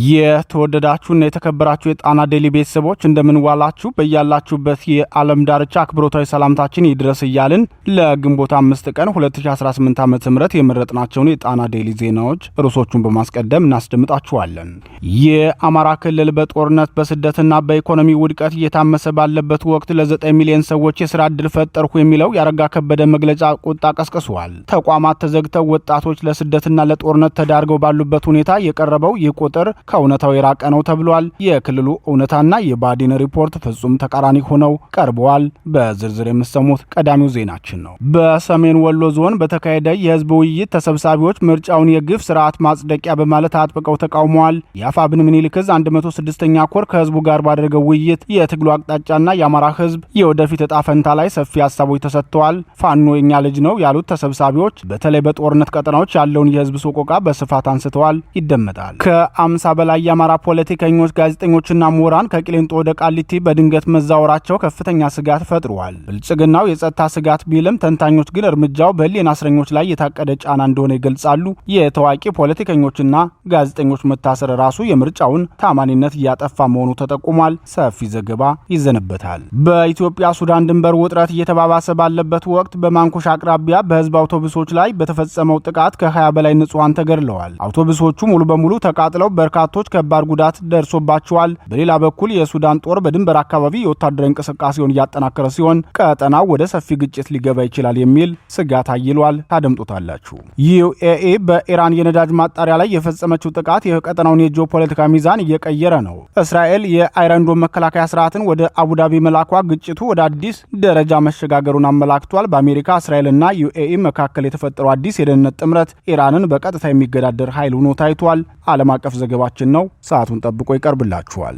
የተወደዳችሁና የተከበራችሁ የጣና ዴሊ ቤተሰቦች እንደምን ዋላችሁ? በያላችሁበት የዓለም ዳርቻ አክብሮታዊ ሰላምታችን ይድረስ እያልን ለግንቦት 5 ቀን 2018 ዓ.ም የመረጥናቸውን የጣና ዴሊ ዜናዎች ርዕሶቹን በማስቀደም እናስደምጣችኋለን። የአማራ ክልል በጦርነት በስደትና በኢኮኖሚ ውድቀት እየታመሰ ባለበት ወቅት ለ9 ሚሊዮን ሰዎች የሥራ ዕድል ፈጠርኩ የሚለው ያረጋ ከበደ መግለጫ ቁጣ ቀስቅሷል። ተቋማት ተዘግተው ወጣቶች ለስደትና ለጦርነት ተዳርገው ባሉበት ሁኔታ የቀረበው ይህ ቁጥር ከእውነታው የራቀ ነው ተብሏል። የክልሉ እውነታና የባዲን ሪፖርት ፍጹም ተቃራኒ ሆነው ቀርበዋል። በዝርዝር የምሰሙት ቀዳሚው ዜናችን ነው። በሰሜን ወሎ ዞን በተካሄደ የህዝብ ውይይት ተሰብሳቢዎች ምርጫውን የግፍ ስርዓት ማጽደቂያ በማለት አጥብቀው ተቃውመዋል። የአፋብን ምኒልክ ዕዝ 106ኛ ኮር ከህዝቡ ጋር ባደረገው ውይይት የትግሉ አቅጣጫና የአማራ ህዝብ የወደፊት ዕጣ ፈንታ ላይ ሰፊ ሀሳቦች ተሰጥተዋል። ፋኖ የኛ ልጅ ነው ያሉት ተሰብሳቢዎች በተለይ በጦርነት ቀጠናዎች ያለውን የህዝብ ሰቆቃ በስፋት አንስተዋል። ይደመጣል። ከ50 በላይ የአማራ ፖለቲከኞች፣ ጋዜጠኞችና ምሁራን ከቂሊንጦ ወደ ቃሊቲ በድንገት መዛወራቸው ከፍተኛ ስጋት ፈጥሯል። ብልጽግናው የጸጥታ ስጋት ቢልም ተንታኞች ግን እርምጃው በህሊና እስረኞች ላይ የታቀደ ጫና እንደሆነ ይገልጻሉ። የታዋቂ ፖለቲከኞችና ጋዜጠኞች መታሰር ራሱ የምርጫውን ታማኒነት እያጠፋ መሆኑ ተጠቁሟል። ሰፊ ዘገባ ይዘንበታል። በኢትዮጵያ ሱዳን ድንበር ውጥረት እየተባባሰ ባለበት ወቅት በማንኩሽ አቅራቢያ በህዝብ አውቶቡሶች ላይ በተፈጸመው ጥቃት ከ20 በላይ ንጹሃን ተገድለዋል። አውቶቡሶቹ ሙሉ በሙሉ ተቃጥለው በርካቶች ከባድ ጉዳት ደርሶባቸዋል። በሌላ በኩል የሱዳን ጦር በድንበር አካባቢ የወታደራዊ እንቅስቃሴውን እያጠናከረ ሲሆን ቀጠናው ወደ ሰፊ ግጭት ሊገባ ይችላል የሚል ስጋት አይሏል። ታደምጡታላችሁ። ዩኤኢ በኢራን የነዳጅ ማጣሪያ ላይ የፈጸመችው ጥቃት የቀጠናውን የጂኦፖለቲካ ሚዛን እየቀየረ ነው። እስራኤል የአይረንዶም መከላከያ ስርዓትን ወደ አቡዳቢ መላኳ ግጭቱ ወደ አዲስ ደረጃ መሸጋገሩን አመላክቷል። በአሜሪካ እስራኤልና ዩኤኢ መካከል የተፈጠረው አዲስ የደህንነት ጥምረት ኢራንን በቀጥታ የሚገዳደር ኃይል ሆኖ ታይቷል። ዓለም አቀፍ ዘገባችን ነው። ሰዓቱን ጠብቆ ይቀርብላችኋል።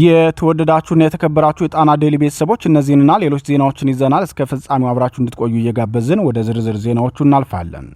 የተወደዳችሁና የተከበራችሁ የጣና ዴሊ ቤተሰቦች እነዚህንና ሌሎች ዜናዎችን ይዘናል። እስከ ፍጻሜው አብራችሁ እንድትቆዩ እየጋበዝን ወደ ዝርዝር ዜናዎቹ እናልፋለን።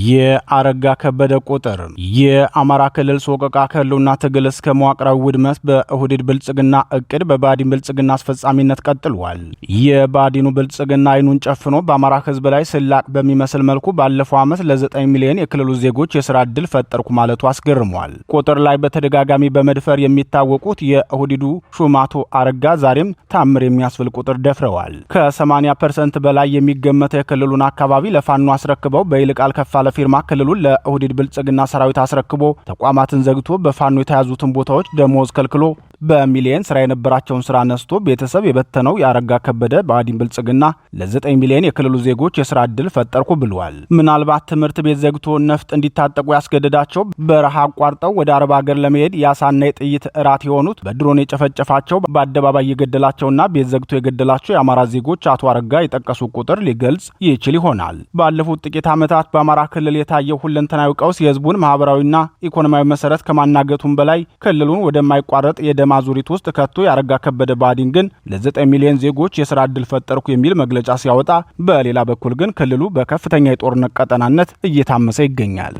የአረጋ ከበደ ቁጥር የአማራ ክልል ሰቆቃ ከህልውና ትግል እስከ መዋቅራዊ ውድመት በኦህዴድ ብልጽግና እቅድ በባዲን ብልጽግና አስፈጻሚነት ቀጥሏል። የባዲኑ ብልጽግና አይኑን ጨፍኖ በአማራ ህዝብ ላይ ስላቅ በሚመስል መልኩ ባለፈው ዓመት ለ9 ሚሊዮን የክልሉ ዜጎች የሥራ ዕድል ፈጠርኩ ማለቱ አስገርሟል። ቁጥር ላይ በተደጋጋሚ በመድፈር የሚታወቁት የኦህዴዱ ሹማቶ አረጋ ዛሬም ታምር የሚያስብል ቁጥር ደፍረዋል። ከ80% በላይ የሚገመተው የክልሉን አካባቢ ለፋኖ አስረክበው በይልቃል ከፋለ ፊርማ ክልሉን ለኦህዴድ ብልጽግና ሰራዊት አስረክቦ ተቋማትን ዘግቶ በፋኖ የተያዙትን ቦታዎች ደሞዝ ከልክሎ በሚሊየን ስራ የነበራቸውን ስራ ነስቶ ቤተሰብ የበተነው የአረጋ ከበደ ባዲን ብልጽግና ለ9 ሚሊዮን የክልሉ ዜጎች የሥራ ዕድል ፈጠርኩ ብለዋል። ምናልባት ትምህርት ቤት ዘግቶ ነፍጥ እንዲታጠቁ ያስገደዳቸው በረሃ አቋርጠው ወደ አረብ ሀገር ለመሄድ ያሳና የጥይት እራት የሆኑት በድሮን የጨፈጨፋቸው በአደባባይ የገደላቸውና ቤት ዘግቶ የገደላቸው የአማራ ዜጎች አቶ አረጋ የጠቀሱ ቁጥር ሊገልጽ ይችል ይሆናል። ባለፉት ጥቂት ዓመታት በአማራ ክልል የታየው ሁለንተናዊ ቀውስ የህዝቡን ማህበራዊና ኢኮኖሚያዊ መሰረት ከማናገቱም በላይ ክልሉን ወደማይቋረጥ የደም አዙሪት ውስጥ ከቶ ያረጋ ከበደ ባዲን ግን ለ9 ሚሊዮን ዜጎች የሥራ ዕድል ፈጠርኩ የሚል መግለጫ ሲያወጣ፣ በሌላ በኩል ግን ክልሉ በከፍተኛ የጦርነት ቀጠናነት እየታመሰ ይገኛል።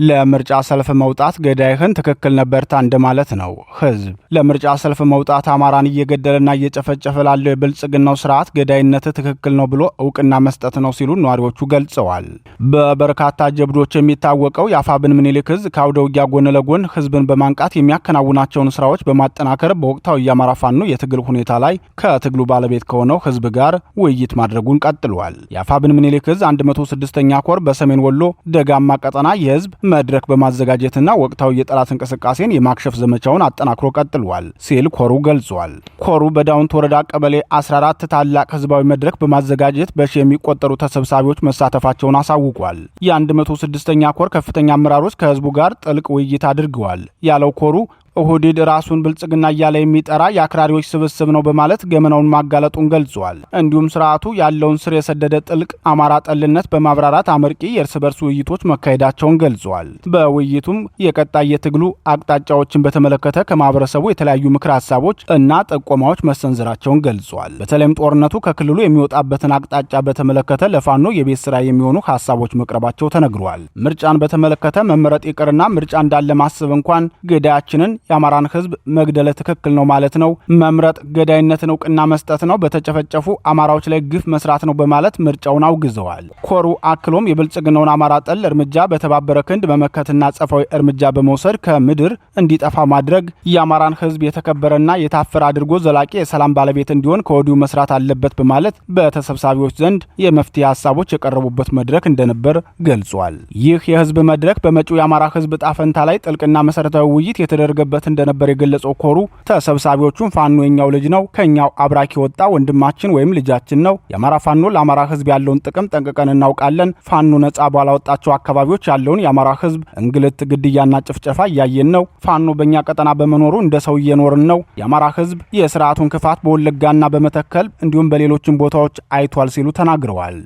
ለምርጫ ሰልፍ መውጣት ገዳይህን ትክክል ነበርታ እንደማለት ነው። ህዝብ ለምርጫ ሰልፍ መውጣት አማራን እየገደለና እየጨፈጨፈ ላለው የብልጽግናው ስርዓት ገዳይነት ትክክል ነው ብሎ እውቅና መስጠት ነው ሲሉ ነዋሪዎቹ ገልጸዋል። በበርካታ ጀብዶች የሚታወቀው የአፋብን ምኒልክ ዕዝ ከአውደ ውጊያ ጎን ለጎን ህዝብን በማንቃት የሚያከናውናቸውን ስራዎች በማጠናከር በወቅታዊ የአማራ ፋኖ የትግል ሁኔታ ላይ ከትግሉ ባለቤት ከሆነው ህዝብ ጋር ውይይት ማድረጉን ቀጥሏል። የአፋብን ምኒልክ ዕዝ 106ኛ ኮር በሰሜን ወሎ ደጋማ ቀጠና የህዝብ መድረክ በማዘጋጀትና ወቅታዊ የጠላት እንቅስቃሴን የማክሸፍ ዘመቻውን አጠናክሮ ቀጥሏል ሲል ኮሩ ገልጿል። ኮሩ በዳውንት ወረዳ ቀበሌ 14 ታላቅ ህዝባዊ መድረክ በማዘጋጀት በሺ የሚቆጠሩ ተሰብሳቢዎች መሳተፋቸውን አሳውቋል። የ106ኛ ኮር ከፍተኛ አመራሮች ከህዝቡ ጋር ጥልቅ ውይይት አድርገዋል ያለው ኮሩ ኦህዴድ ራሱን ብልጽግና እያለ የሚጠራ የአክራሪዎች ስብስብ ነው በማለት ገመናውን ማጋለጡን ገልጿል። እንዲሁም ስርዓቱ ያለውን ስር የሰደደ ጥልቅ አማራ ጠልነት በማብራራት አመርቂ የእርስ በርስ ውይይቶች መካሄዳቸውን ገልጿል። በውይይቱም የቀጣይ የትግሉ አቅጣጫዎችን በተመለከተ ከማህበረሰቡ የተለያዩ ምክር ሀሳቦች እና ጥቆማዎች መሰንዘራቸውን ገልጿል። በተለይም ጦርነቱ ከክልሉ የሚወጣበትን አቅጣጫ በተመለከተ ለፋኖ የቤት ስራ የሚሆኑ ሀሳቦች መቅረባቸው ተነግሯል። ምርጫን በተመለከተ መመረጥ ይቅርና ምርጫ እንዳለ ማሰብ እንኳን ገዳያችንን የአማራን ህዝብ መግደል ትክክል ነው ማለት ነው፣ መምረጥ ገዳይነትን እውቅና መስጠት ነው፣ በተጨፈጨፉ አማራዎች ላይ ግፍ መስራት ነው በማለት ምርጫውን አውግዘዋል። ኮሩ አክሎም የብልጽግናውን አማራ ጠል እርምጃ በተባበረ ክንድ መመከትና አጸፋዊ እርምጃ በመውሰድ ከምድር እንዲጠፋ ማድረግ፣ የአማራን ህዝብ የተከበረና የታፈረ አድርጎ ዘላቂ የሰላም ባለቤት እንዲሆን ከወዲሁ መስራት አለበት በማለት በተሰብሳቢዎች ዘንድ የመፍትሄ ሀሳቦች የቀረቡበት መድረክ እንደነበር ገልጿል። ይህ የህዝብ መድረክ በመጪው የአማራ ህዝብ ጣፈንታ ላይ ጥልቅና መሰረታዊ ውይይት የተደረገበት እንደነበር የገለጸው ኮሩ ተሰብሳቢዎቹን ፋኖ የኛው ልጅ ነው፣ ከኛው አብራክ የወጣ ወንድማችን ወይም ልጃችን ነው። የአማራ ፋኖ ለአማራ ህዝብ ያለውን ጥቅም ጠንቅቀን እናውቃለን። ፋኖ ነጻ ባላወጣቸው አካባቢዎች ያለውን የአማራ ህዝብ እንግልት፣ ግድያና ጭፍጨፋ እያየን ነው። ፋኖ በእኛ ቀጠና በመኖሩ እንደ ሰው እየኖርን ነው። የአማራ ህዝብ የስርዓቱን ክፋት በወለጋና በመተከል እንዲሁም በሌሎችም ቦታዎች አይቷል ሲሉ ተናግረዋል።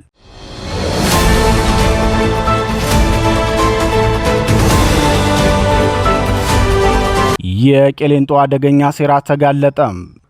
የቄሌንጦ አደገኛ ሴራ ተጋለጠ።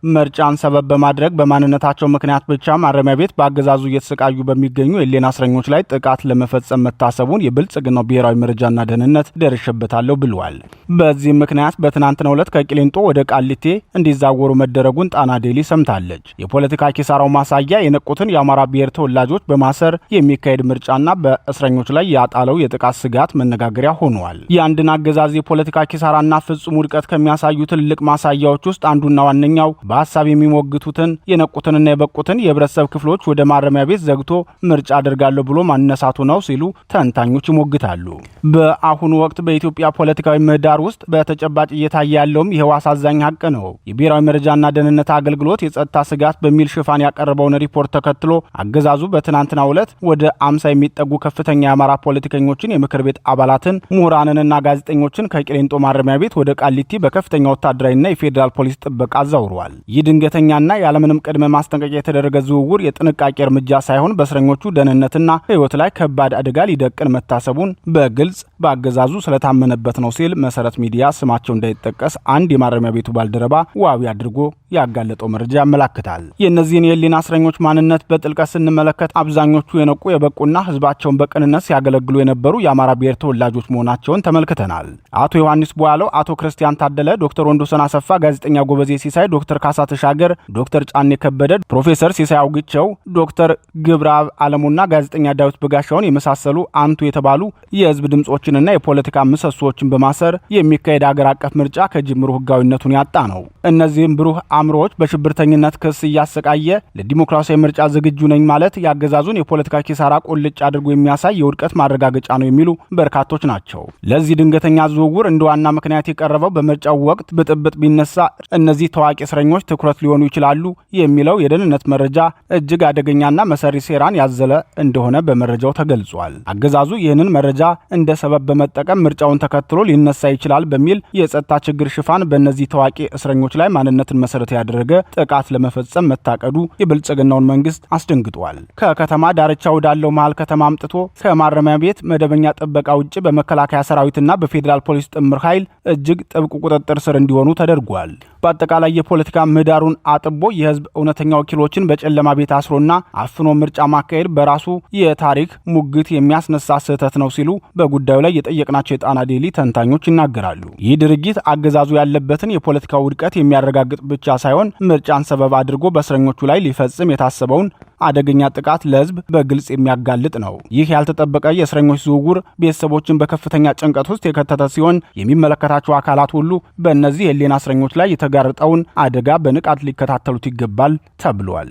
ምርጫን ሰበብ በማድረግ በማንነታቸው ምክንያት ብቻ ማረሚያ ቤት በአገዛዙ እየተሰቃዩ በሚገኙ የሌና እስረኞች ላይ ጥቃት ለመፈጸም መታሰቡን የብልጽግናው ብሔራዊ መረጃና ደህንነት ደርሼበታለሁ ብሏል። በዚህም ምክንያት በትናንትናው ዕለት ከቂሊንጦ ወደ ቃሊቴ እንዲዛወሩ መደረጉን ጣና ዴሊ ሰምታለች። የፖለቲካ ኪሳራው ማሳያ የነቁትን የአማራ ብሔር ተወላጆች በማሰር የሚካሄድ ምርጫና በእስረኞች ላይ ያጣለው የጥቃት ስጋት መነጋገሪያ ሆኗል። የአንድን አገዛዝ የፖለቲካ ኪሳራና ፍጹም ውድቀት ከሚያሳዩ ትልልቅ ማሳያዎች ውስጥ አንዱና ዋነኛው በሐሳብ የሚሞግቱትን የነቁትንና የበቁትን የህብረተሰብ ክፍሎች ወደ ማረሚያ ቤት ዘግቶ ምርጫ አድርጋለሁ ብሎ ማነሳቱ ነው ሲሉ ተንታኞች ይሞግታሉ። በአሁኑ ወቅት በኢትዮጵያ ፖለቲካዊ ምህዳር ውስጥ በተጨባጭ እየታየ ያለውም ይኸው አሳዛኝ ሀቅ ነው። የብሔራዊ መረጃና ደህንነት አገልግሎት የጸጥታ ስጋት በሚል ሽፋን ያቀረበውን ሪፖርት ተከትሎ አገዛዙ በትናንትናው ዕለት ወደ 50 የሚጠጉ ከፍተኛ የአማራ ፖለቲከኞችን፣ የምክር ቤት አባላትን፣ ምሁራንንና ጋዜጠኞችን ከቂሊንጦ ማረሚያ ቤት ወደ ቃሊቲ በከፍተኛ ወታደራዊና የፌዴራል ፖሊስ ጥበቃ አዛውረዋል። ይህ ድንገተኛና ያለምንም ቅድመ ማስጠንቀቂያ የተደረገ ዝውውር የጥንቃቄ እርምጃ ሳይሆን በእስረኞቹ ደህንነትና ህይወት ላይ ከባድ አደጋ ሊደቅን መታሰቡን በግልጽ በአገዛዙ ስለታመነበት ነው ሲል መሰረት ሚዲያ ስማቸው እንዳይጠቀስ አንድ የማረሚያ ቤቱ ባልደረባ ዋቢ አድርጎ ያጋለጠው መረጃ ያመላክታል። የእነዚህን የህሊና እስረኞች ማንነት በጥልቀት ስንመለከት አብዛኞቹ የነቁ የበቁና ህዝባቸውን በቅንነት ሲያገለግሉ የነበሩ የአማራ ብሔር ተወላጆች መሆናቸውን ተመልክተናል። አቶ ዮሐንስ ቦያለው፣ አቶ ክርስቲያን ታደለ፣ ዶክተር ወንዶሰን አሰፋ፣ ጋዜጠኛ ጎበዜ ሲሳይ፣ ዶክተር ካሳ ተሻገር፣ ዶክተር ጫኔ ከበደ፣ ፕሮፌሰር ሲሳይ አውግቸው፣ ዶክተር ግብረአብ አለሙና ጋዜጠኛ ዳዊት በጋሻውን የመሳሰሉ አንቱ የተባሉ የህዝብ ድምጾችንና የፖለቲካ ምሰሶዎችን በማሰር የሚካሄድ አገር አቀፍ ምርጫ ከጅምሩ ህጋዊነቱን ያጣ ነው። እነዚህም ብሩህ አእምሮዎች በሽብርተኝነት ክስ እያሰቃየ ለዲሞክራሲያዊ ምርጫ ዝግጁ ነኝ ማለት ያገዛዙን የፖለቲካ ኪሳራ ቁልጭ አድርጎ የሚያሳይ የውድቀት ማረጋገጫ ነው የሚሉ በርካቶች ናቸው። ለዚህ ድንገተኛ ዝውውር እንደ ዋና ምክንያት የቀረበው በምርጫው ወቅት ብጥብጥ ቢነሳ እነዚህ ታዋቂ እስረኞች ትኩረት ሊሆኑ ይችላሉ የሚለው የደህንነት መረጃ እጅግ አደገኛና መሰሪ ሴራን ያዘለ እንደሆነ በመረጃው ተገልጿል። አገዛዙ ይህንን መረጃ እንደ ሰበብ በመጠቀም ምርጫውን ተከትሎ ሊነሳ ይችላል በሚል የጸጥታ ችግር ሽፋን በእነዚህ ታዋቂ እስረኞች ላይ ማንነትን መሰረት ያደረገ ጥቃት ለመፈጸም መታቀዱ የብልጽግናውን መንግስት አስደንግጧል። ከከተማ ዳርቻ ወዳለው መሃል ከተማ አምጥቶ ከማረሚያ ቤት መደበኛ ጥበቃ ውጭ በመከላከያ ሰራዊትና በፌዴራል ፖሊስ ጥምር ኃይል እጅግ ጥብቅ ቁጥጥር ስር እንዲሆኑ ተደርጓል። በአጠቃላይ የፖለቲካ ምህዳሩን አጥቦ የህዝብ እውነተኛ ወኪሎችን በጨለማ ቤት አስሮና አፍኖ ምርጫ ማካሄድ በራሱ የታሪክ ሙግት የሚያስነሳ ስህተት ነው ሲሉ በጉዳዩ ላይ የጠየቅናቸው የጣና ዴሊ ተንታኞች ይናገራሉ። ይህ ድርጊት አገዛዙ ያለበትን የፖለቲካ ውድቀት የሚያረጋግጥ ብቻ ሳይሆን ምርጫን ሰበብ አድርጎ በእስረኞቹ ላይ ሊፈጽም የታሰበውን አደገኛ ጥቃት ለህዝብ በግልጽ የሚያጋልጥ ነው። ይህ ያልተጠበቀ የእስረኞች ዝውውር ቤተሰቦችን በከፍተኛ ጭንቀት ውስጥ የከተተ ሲሆን የሚመለከታቸው አካላት ሁሉ በእነዚህ የህሊና እስረኞች ላይ የተጋረጠውን አደጋ በንቃት ሊከታተሉት ይገባል ተብሏል።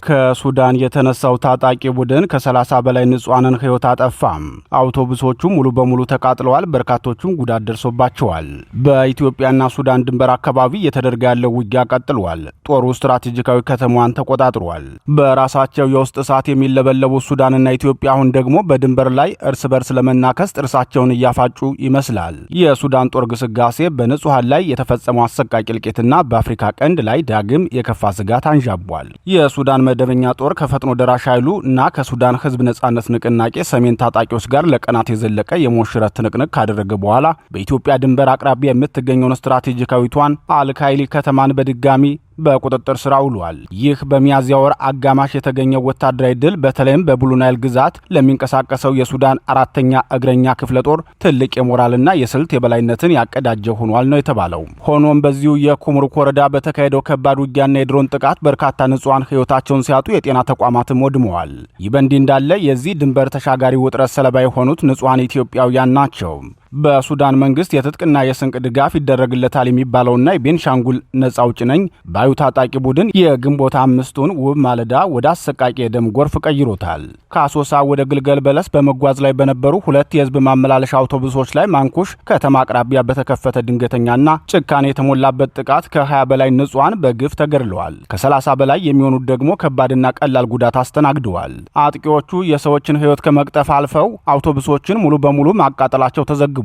ከሱዳን የተነሳው ታጣቂ ቡድን ከ30 በላይ ንጹሃንን ህይወት አጠፋም። አውቶቡሶቹ ሙሉ በሙሉ ተቃጥለዋል፣ በርካቶቹም ጉዳት ደርሶባቸዋል። በኢትዮጵያና ሱዳን ድንበር አካባቢ እየተደረገ ያለው ውጊያ ቀጥሏል። ጦሩ ስትራቴጂካዊ ከተማዋን ተቆጣጥሯል። በራሳቸው የውስጥ እሳት የሚለበለቡ ሱዳንና ኢትዮጵያ አሁን ደግሞ በድንበር ላይ እርስ በርስ ለመናከስ ጥርሳቸውን እያፋጩ ይመስላል። የሱዳን ጦር ግስጋሴ በንጹሃን ላይ የተፈጸመው አሰቃቂ እልቂትና በአፍሪካ ቀንድ ላይ ዳግም የከፋ ስጋት አንዣቧል። የሱዳን መደበኛ ጦር ከፈጥኖ ደራሽ ኃይሉ እና ከሱዳን ህዝብ ነጻነት ንቅናቄ ሰሜን ታጣቂዎች ጋር ለቀናት የዘለቀ የሞሽረት ትንቅንቅ ካደረገ በኋላ በኢትዮጵያ ድንበር አቅራቢያ የምትገኘውን ስትራቴጂካዊቷን አልካይሊ ከተማን በድጋሚ በቁጥጥር ስር ውሏል። ይህ በሚያዝያ ወር አጋማሽ የተገኘው ወታደራዊ ድል በተለይም በብሉ ናይል ግዛት ለሚንቀሳቀሰው የሱዳን አራተኛ እግረኛ ክፍለ ጦር ትልቅ የሞራልና የስልት የበላይነትን ያቀዳጀ ሆኗል ነው የተባለው። ሆኖም በዚሁ የኩምሩክ ወረዳ በተካሄደው ከባድ ውጊያና የድሮን ጥቃት በርካታ ንጹሃን ህይወታቸውን ሲያጡ የጤና ተቋማትም ወድመዋል። ይህ በእንዲህ እንዳለ የዚህ ድንበር ተሻጋሪ ውጥረት ሰለባ የሆኑት ንጹሃን ኢትዮጵያውያን ናቸው። በሱዳን መንግስት የትጥቅና የስንቅ ድጋፍ ይደረግለታል የሚባለውና የቤንሻንጉል ነጻ አውጪ ነኝ ባዩ ታጣቂ ቡድን የግንቦት 5ቱን ውብ ማለዳ ወደ አሰቃቂ የደም ጎርፍ ቀይሮታል። ከአሶሳ ወደ ግልገል በለስ በመጓዝ ላይ በነበሩ ሁለት የህዝብ ማመላለሻ አውቶቡሶች ላይ ማንኩሽ ከተማ አቅራቢያ በተከፈተ ድንገተኛና ጭካኔ የተሞላበት ጥቃት ከ20 በላይ ንጹሃን በግፍ ተገድለዋል። ከ30 በላይ የሚሆኑት ደግሞ ከባድና ቀላል ጉዳት አስተናግደዋል። አጥቂዎቹ የሰዎችን ህይወት ከመቅጠፍ አልፈው አውቶቡሶችን ሙሉ በሙሉ ማቃጠላቸው ተዘግቧል።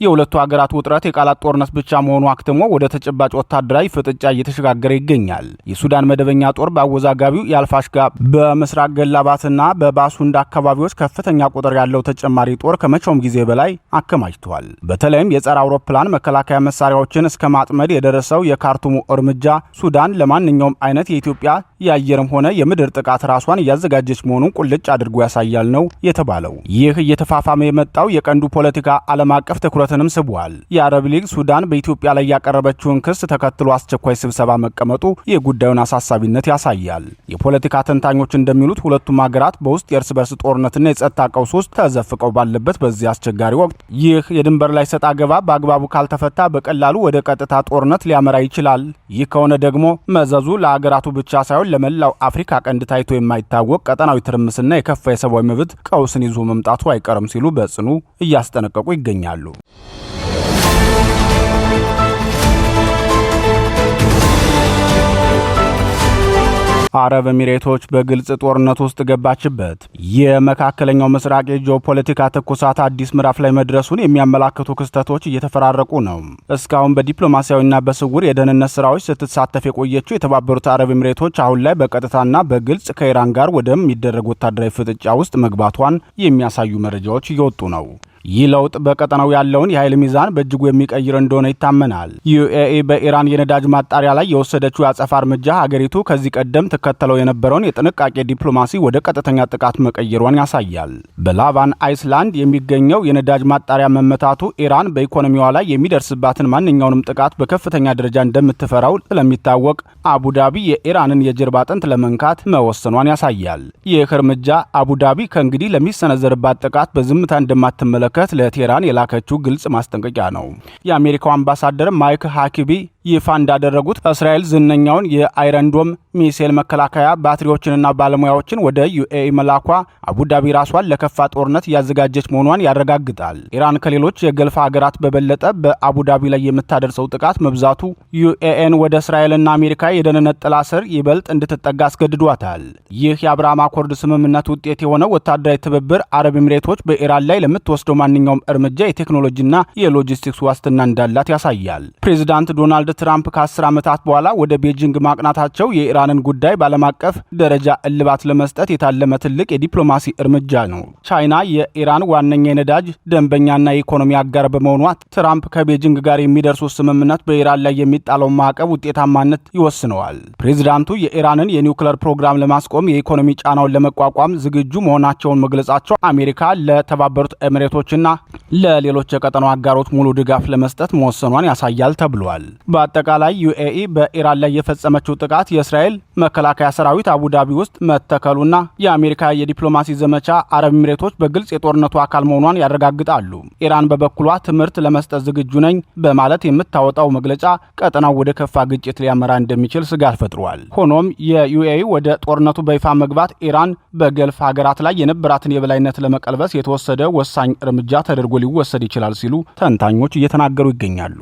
የሁለቱ ሀገራት ውጥረት የቃላት ጦርነት ብቻ መሆኑ አክትሞ ወደ ተጨባጭ ወታደራዊ ፍጥጫ እየተሸጋገረ ይገኛል። የሱዳን መደበኛ ጦር በአወዛጋቢው የአልፋሽጋ በምስራቅ ገላባትና በባሱንዳ አካባቢዎች ከፍተኛ ቁጥር ያለው ተጨማሪ ጦር ከመቼውም ጊዜ በላይ አከማችቷል። በተለይም የጸረ አውሮፕላን መከላከያ መሳሪያዎችን እስከ ማጥመድ የደረሰው የካርቱሙ እርምጃ ሱዳን ለማንኛውም አይነት የኢትዮጵያ የአየርም ሆነ የምድር ጥቃት ራሷን እያዘጋጀች መሆኑን ቁልጭ አድርጎ ያሳያል ነው የተባለው። ይህ እየተፋፋመ የመጣው የቀንዱ ፖለቲካ ዓለም አቀፍ ትኩረትንም ስቧል። የአረብ ሊግ ሱዳን በኢትዮጵያ ላይ ያቀረበችውን ክስ ተከትሎ አስቸኳይ ስብሰባ መቀመጡ የጉዳዩን አሳሳቢነት ያሳያል። የፖለቲካ ተንታኞች እንደሚሉት ሁለቱም ሀገራት በውስጥ የእርስ በርስ ጦርነትና የጸጥታ ቀውስ ውስጥ ተዘፍቀው ባለበት በዚህ አስቸጋሪ ወቅት ይህ የድንበር ላይ ሰጣ ገባ በአግባቡ ካልተፈታ በቀላሉ ወደ ቀጥታ ጦርነት ሊያመራ ይችላል። ይህ ከሆነ ደግሞ መዘዙ ለሀገራቱ ብቻ ሳይሆን ለመላው አፍሪካ ቀንድ ታይቶ የማይታወቅ ቀጠናዊ ትርምስና የከፋ የሰብአዊ መብት ቀውስን ይዞ መምጣቱ አይቀርም ሲሉ በጽኑ እያስጠነቀቁ ይገኛሉ። አረብ ኤሚሬቶች በግልጽ ጦርነት ውስጥ ገባችበት። የመካከለኛው ምስራቅ የጂኦፖለቲካ ትኩሳት አዲስ ምዕራፍ ላይ መድረሱን የሚያመላክቱ ክስተቶች እየተፈራረቁ ነው። እስካሁን በዲፕሎማሲያዊና በስውር የደህንነት ስራዎች ስትሳተፍ የቆየችው የተባበሩት አረብ ኤሚሬቶች አሁን ላይ በቀጥታና በግልጽ ከኢራን ጋር ወደሚደረግ ወታደራዊ ፍጥጫ ውስጥ መግባቷን የሚያሳዩ መረጃዎች እየወጡ ነው። ይህ ለውጥ በቀጠናው ያለውን የኃይል ሚዛን በእጅጉ የሚቀይር እንደሆነ ይታመናል። ዩኤኢ በኢራን የነዳጅ ማጣሪያ ላይ የወሰደችው የአጸፋ እርምጃ ሀገሪቱ ከዚህ ቀደም ትከተለው የነበረውን የጥንቃቄ ዲፕሎማሲ ወደ ቀጥተኛ ጥቃት መቀየሯን ያሳያል። በላቫን አይስላንድ የሚገኘው የነዳጅ ማጣሪያ መመታቱ ኢራን በኢኮኖሚዋ ላይ የሚደርስባትን ማንኛውንም ጥቃት በከፍተኛ ደረጃ እንደምትፈራው ስለሚታወቅ አቡዳቢ የኢራንን የጀርባ አጥንት ለመንካት መወሰኗን ያሳያል። ይህ እርምጃ አቡዳቢ ከእንግዲህ ለሚሰነዘርባት ጥቃት በዝምታ እንደማትመለከት ለቴህራን የላከችው ግልጽ ማስጠንቀቂያ ነው። የአሜሪካው አምባሳደር ማይክ ሃኪቢ ይፋ እንዳደረጉት እስራኤል ዝነኛውን የአይረንዶም ሚሳኤል መከላከያ ባትሪዎችንና ባለሙያዎችን ወደ ዩኤኢ መላኳ አቡዳቢ ራሷን ለከፋ ጦርነት እያዘጋጀች መሆኗን ያረጋግጣል። ኢራን ከሌሎች የገልፍ ሀገራት በበለጠ በአቡዳቢ ላይ የምታደርሰው ጥቃት መብዛቱ ዩኤኢን ወደ እስራኤልና አሜሪካ የደህንነት ጥላ ስር ይበልጥ እንድትጠጋ አስገድዷታል። ይህ የአብርሃም አኮርድ ስምምነት ውጤት የሆነው ወታደራዊ ትብብር አረብ ኤሚሬቶች በኢራን ላይ ለምትወስደው ማንኛውም እርምጃ የቴክኖሎጂና የሎጂስቲክስ ዋስትና እንዳላት ያሳያል። ፕሬዚዳንት ዶናልድ ትራምፕ ከ10 ዓመታት በኋላ ወደ ቤጂንግ ማቅናታቸው የኢራንን ጉዳይ በዓለም አቀፍ ደረጃ እልባት ለመስጠት የታለመ ትልቅ የዲፕሎማሲ እርምጃ ነው። ቻይና የኢራን ዋነኛ የነዳጅ ደንበኛና የኢኮኖሚ አጋር በመሆኗ ትራምፕ ከቤጂንግ ጋር የሚደርሱት ስምምነት በኢራን ላይ የሚጣለው ማዕቀብ ውጤታማነት ይወስነዋል። ፕሬዚዳንቱ የኢራንን የኒውክሌር ፕሮግራም ለማስቆም የኢኮኖሚ ጫናውን ለመቋቋም ዝግጁ መሆናቸውን መግለጻቸው አሜሪካ ለተባበሩት ኤሚሬቶችና ለሌሎች የቀጠናው አጋሮች ሙሉ ድጋፍ ለመስጠት መወሰኗን ያሳያል ተብሏል። በአጠቃላይ ዩኤኢ በኢራን ላይ የፈጸመችው ጥቃት የእስራኤል መከላከያ ሰራዊት አቡዳቢ ውስጥ መተከሉና የአሜሪካ የዲፕሎማሲ ዘመቻ አረብ ኤሚሬቶች በግልጽ የጦርነቱ አካል መሆኗን ያረጋግጣሉ። ኢራን በበኩሏ ትምህርት ለመስጠት ዝግጁ ነኝ በማለት የምታወጣው መግለጫ ቀጠናው ወደ ከፋ ግጭት ሊያመራ እንደሚችል ስጋት ፈጥሯል። ሆኖም የዩኤኢ ወደ ጦርነቱ በይፋ መግባት ኢራን በገልፍ ሀገራት ላይ የነበራትን የበላይነት ለመቀልበስ የተወሰደ ወሳኝ እርምጃ ተደርጎ ሊወሰድ ይችላል ሲሉ ተንታኞች እየተናገሩ ይገኛሉ።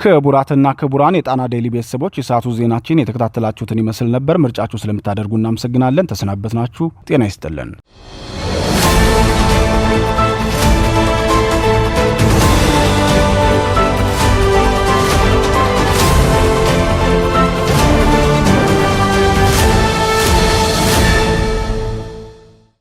ክቡራትና ክቡራን የጣና ዴይሊ ቤተሰቦች የሰዓቱ ዜናችን የተከታተላችሁትን ይመስል ነበር። ምርጫችሁ ስለምታደርጉ እናመሰግናለን። ተሰናበትናችሁ። ጤና ይስጥልን።